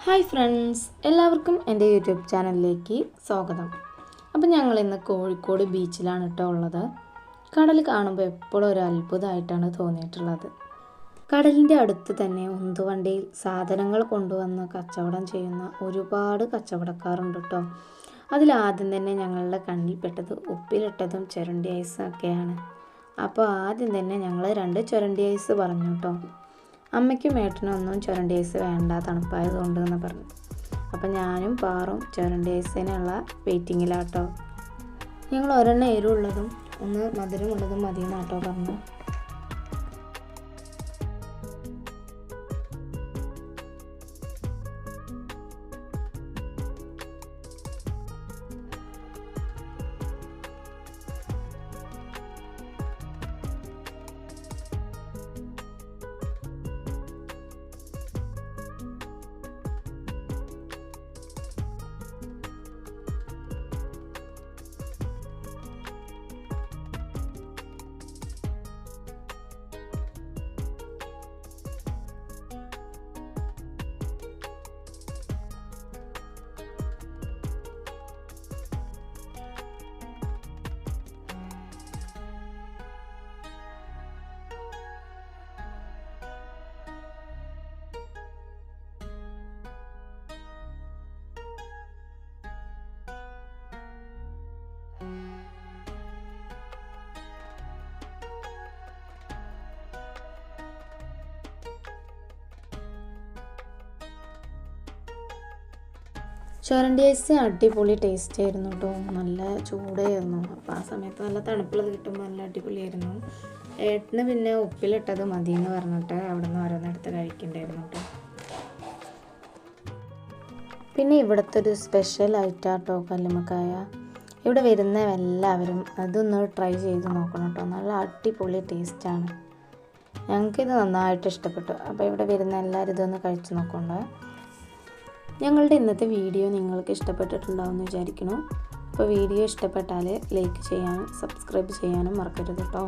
Hi friends, എല്ലാവർക്കും എൻ്റെ YouTube ചാനലിലേക്ക് സ്വാഗതം. അപ്പം ഞങ്ങളിന്ന് കോഴിക്കോട് ബീച്ചിലാണ് ഉള്ളത്. കടൽ കാണുമ്പോൾ എപ്പോഴും ഒരു അത്ഭുതമായിട്ടാണ് തോന്നിയിട്ടുള്ളത്. കടലിൻ്റെ അടുത്ത് തന്നെ ഉന്തുവണ്ടിയിൽ സാധനങ്ങൾ കൊണ്ടുവന്ന് കച്ചവടം ചെയ്യുന്ന ഒരുപാട് കച്ചവടക്കാരുണ്ട് കേട്ടോ. അതിലാദ്യം തന്നെ ഞങ്ങളുടെ കണ്ണിൽപ്പെട്ടത് ഉപ്പിലിട്ടതും ചുരണ്ടി ഐസും ഒക്കെയാണ്. അപ്പോൾ ആദ്യം തന്നെ ഞങ്ങൾ 2 ചുരണ്ടി ഐസ് പറഞ്ഞു കേട്ടോ. അമ്മയ്ക്കും ഏട്ടനും ഒന്നും ചുരണ്ടി ഐസ് വേണ്ട, തണുപ്പായതുകൊണ്ട് എന്ന് പറഞ്ഞു. അപ്പം ഞാനും പാറും ചുരണ്ടി ഐസിനുള്ള വെയിറ്റിങ്ങിലാട്ടോ. ഞങ്ങൾ ഒരെണ്ണം എരിവുള്ളതും ഒന്ന് മധുരമുള്ളതും മതിയെന്നാട്ടോ പറഞ്ഞു. ചുരണ്ടി ഐസ് അടിപൊളി ടേസ്റ്റ് ആയിരുന്നു കേട്ടോ. നല്ല ചൂടായിരുന്നു. അപ്പോൾ ആ സമയത്ത് നല്ല തണുപ്പുള്ളത് കിട്ടുമ്പോൾ നല്ല അടിപൊളിയായിരുന്നു. ഏട്ടന് പിന്നെ ഉപ്പിലിട്ടത് മതി എന്ന് പറഞ്ഞിട്ട് അവിടെ നിന്ന് ഓരോന്നെടുത്ത് കഴിക്കണ്ടായിരുന്നു കേട്ടോ. പിന്നെ ഇവിടുത്തെ ഒരു സ്പെഷ്യൽ ഐറ്റാട്ടോ കല്ലുമ്മക്കായ. ഇവിടെ വരുന്ന എല്ലാവരും അതൊന്ന് ട്രൈ ചെയ്ത് നോക്കണം കേട്ടോ. നല്ല അടിപൊളി ടേസ്റ്റാണ്. ഞങ്ങൾക്കിത് നന്നായിട്ട് ഇഷ്ടപ്പെട്ടു. അപ്പോൾ ഇവിടെ വരുന്ന എല്ലാവരും ഇതൊന്ന് കഴിച്ച് നോക്കണ്ടേ. ഞങ്ങളുടെ ഇന്നത്തെ വീഡിയോ നിങ്ങൾക്ക് ഇഷ്ടപ്പെട്ടിട്ടുണ്ടാവുമെന്ന് വിചാരിക്കുന്നു. അപ്പോൾ വീഡിയോ ഇഷ്ടപ്പെട്ടാൽ ലൈക്ക് ചെയ്യാനും സബ്സ്ക്രൈബ് ചെയ്യാനും മറക്കരുത് കേട്ടോ.